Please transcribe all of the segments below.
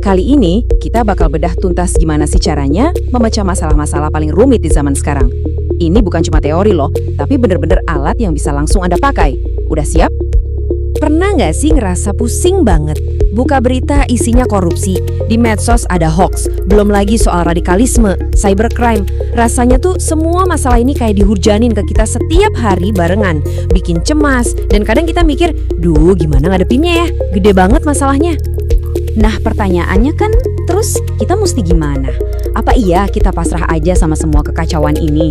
Kali ini, kita bakal bedah tuntas gimana sih caranya memecah masalah-masalah paling rumit di zaman sekarang. Ini bukan cuma teori loh, tapi bener-bener alat yang bisa langsung Anda pakai. Udah siap? Pernah nggak sih ngerasa pusing banget? Buka berita isinya korupsi, di medsos ada hoax, belum lagi soal radikalisme, cybercrime. Rasanya tuh semua masalah ini kayak dihurjanin ke kita setiap hari barengan. Bikin cemas, dan kadang kita mikir, duh gimana ngadepinnya ya? Gede banget masalahnya. Nah, pertanyaannya kan, terus kita mesti gimana? Apa iya kita pasrah aja sama semua kekacauan ini?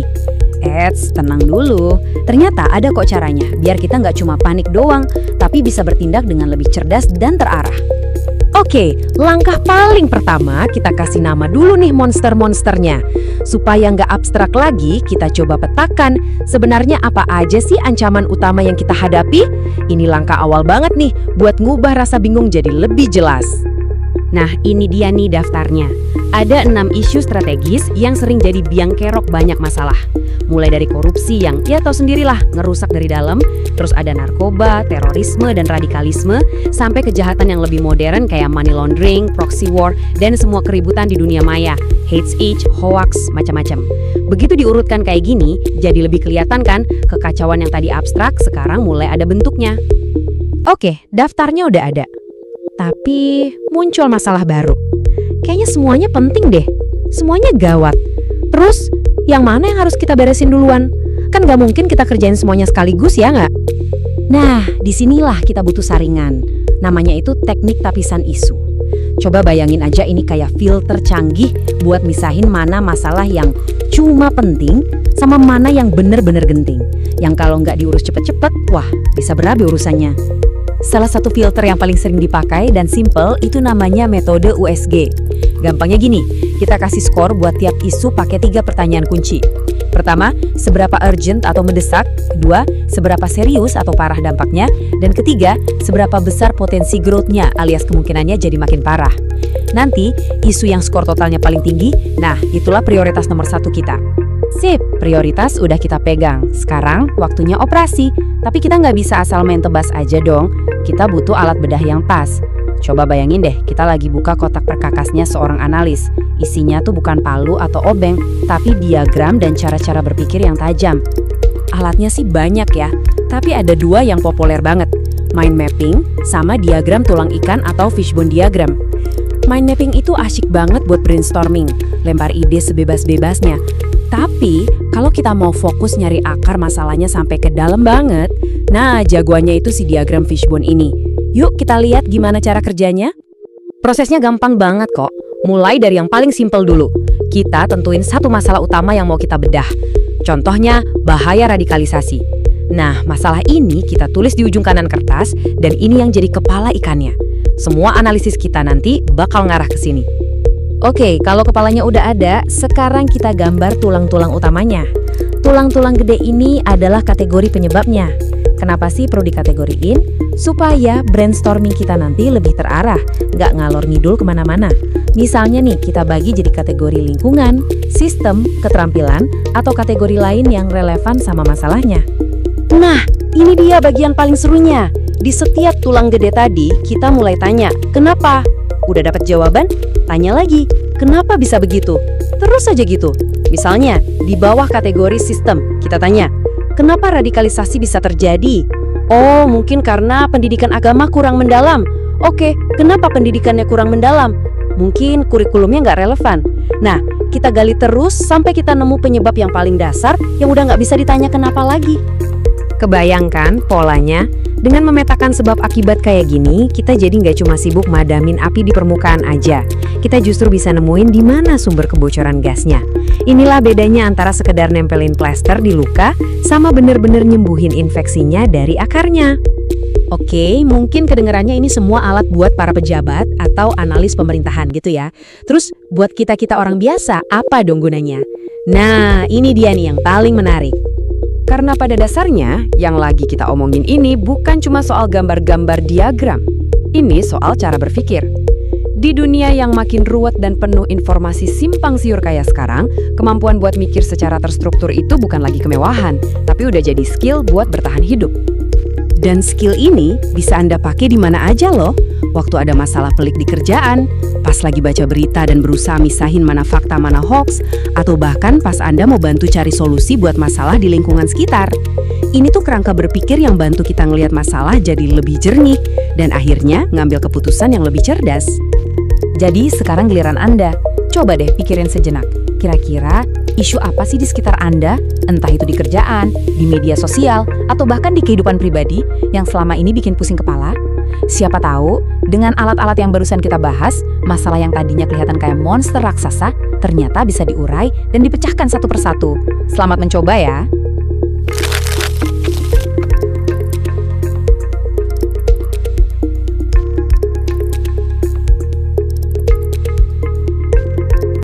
Eits, tenang dulu. Ternyata ada kok caranya, biar kita nggak cuma panik doang, tapi bisa bertindak dengan lebih cerdas dan terarah. Oke, langkah paling pertama kita kasih nama dulu nih monster-monsternya. Supaya nggak abstrak lagi, kita coba petakan sebenarnya apa aja sih ancaman utama yang kita hadapi. Ini langkah awal banget nih buat ngubah rasa bingung jadi lebih jelas. Nah, ini dia nih daftarnya. Ada 6 isu strategis yang sering jadi biang kerok banyak masalah. Mulai dari korupsi yang ya tahu sendirilah ngerusak dari dalam, terus ada narkoba, terorisme, dan radikalisme, sampai kejahatan yang lebih modern kayak money laundering, proxy war, dan semua keributan di dunia maya, hate speech, hoax, macam-macam. Begitu diurutkan kayak gini, jadi lebih kelihatan kan kekacauan yang tadi abstrak sekarang mulai ada bentuknya. Oke, daftarnya udah ada. Tapi muncul masalah baru. Kayaknya semuanya penting deh. Semuanya gawat. Terus, yang mana yang harus kita beresin duluan? Kan gak mungkin kita kerjain semuanya sekaligus ya nggak? Nah, disinilah kita butuh saringan. Namanya itu teknik tapisan isu. Coba bayangin aja ini kayak filter canggih buat misahin mana masalah yang cuma penting sama mana yang bener-bener genting. Yang kalau nggak diurus cepet-cepet, wah bisa berabe urusannya. Salah satu filter yang paling sering dipakai dan simple itu namanya metode USG. Gampangnya gini, kita kasih skor buat tiap isu pakai 3 pertanyaan kunci. Pertama, seberapa urgent atau mendesak. Kedua, seberapa serius atau parah dampaknya. Dan ketiga, seberapa besar potensi growth-nya alias kemungkinannya jadi makin parah. Nanti, isu yang skor totalnya paling tinggi, nah itulah prioritas nomor 1 kita. Sip, prioritas udah kita pegang. Sekarang waktunya operasi. Tapi kita nggak bisa asal main tebas aja dong. Kita butuh alat bedah yang pas. Coba bayangin deh, kita lagi buka kotak perkakasnya seorang analis. Isinya tuh bukan palu atau obeng, tapi diagram dan cara-cara berpikir yang tajam. Alatnya sih banyak ya, tapi ada 2 yang populer banget. Mind mapping sama diagram tulang ikan atau fishbone diagram. Mind mapping itu asyik banget buat brainstorming, lempar ide sebebas-bebasnya. Tapi, kalau kita mau fokus nyari akar masalahnya sampai ke dalam banget, nah jagoannya itu si diagram fishbone ini. Yuk kita lihat gimana cara kerjanya. Prosesnya gampang banget kok. Mulai dari yang paling simpel dulu. Kita tentuin satu masalah utama yang mau kita bedah. Contohnya, bahaya radikalisasi. Nah, masalah ini kita tulis di ujung kanan kertas dan ini yang jadi kepala ikannya. Semua analisis kita nanti bakal ngarah ke sini. Oke, kalau kepalanya udah ada, sekarang kita gambar tulang-tulang utamanya. Tulang-tulang gede ini adalah kategori penyebabnya. Kenapa sih perlu dikategoriin? Supaya brainstorming kita nanti lebih terarah, nggak ngalor ngidul kemana-mana. Misalnya nih, kita bagi jadi kategori lingkungan, sistem, keterampilan, atau kategori lain yang relevan sama masalahnya. Nah, ini dia bagian paling serunya. Di setiap tulang gede tadi, kita mulai tanya, kenapa? Udah dapat jawaban? Tanya lagi, kenapa bisa begitu? Terus aja gitu. Misalnya, di bawah kategori sistem, kita tanya, kenapa radikalisasi bisa terjadi? Oh, mungkin karena pendidikan agama kurang mendalam. Oke, kenapa pendidikannya kurang mendalam? Mungkin kurikulumnya nggak relevan. Nah, kita gali terus sampai kita nemu penyebab yang paling dasar yang udah nggak bisa ditanya kenapa lagi. Kebayangkan polanya? Dengan memetakan sebab akibat kayak gini, kita jadi nggak cuma sibuk madamin api di permukaan aja. Kita justru bisa nemuin di mana sumber kebocoran gasnya. Inilah bedanya antara sekedar nempelin plester di luka sama bener-bener nyembuhin infeksinya dari akarnya. Oke, mungkin kedengarannya ini semua alat buat para pejabat atau analis pemerintahan gitu ya. Terus buat kita-kita orang biasa, apa dong gunanya? Nah, ini dia nih yang paling menarik. Karena pada dasarnya, yang lagi kita omongin ini bukan cuma soal gambar-gambar diagram. Ini soal cara berpikir. Di dunia yang makin ruwet dan penuh informasi simpang siur kayak sekarang, kemampuan buat mikir secara terstruktur itu bukan lagi kemewahan, tapi udah jadi skill buat bertahan hidup. Dan skill ini bisa Anda pakai di mana aja loh. Waktu ada masalah pelik di kerjaan, pas lagi baca berita dan berusaha misahin mana fakta mana hoax, atau bahkan pas Anda mau bantu cari solusi buat masalah di lingkungan sekitar. Ini tuh kerangka berpikir yang bantu kita ngelihat masalah jadi lebih jernih dan akhirnya ngambil keputusan yang lebih cerdas. Jadi sekarang giliran Anda. Coba deh pikirin sejenak. Kira-kira isu apa sih di sekitar Anda? Entah itu di kerjaan, di media sosial, atau bahkan di kehidupan pribadi yang selama ini bikin pusing kepala? Siapa tahu, dengan alat-alat yang barusan kita bahas, masalah yang tadinya kelihatan kayak monster raksasa, ternyata bisa diurai dan dipecahkan satu persatu. Selamat mencoba ya!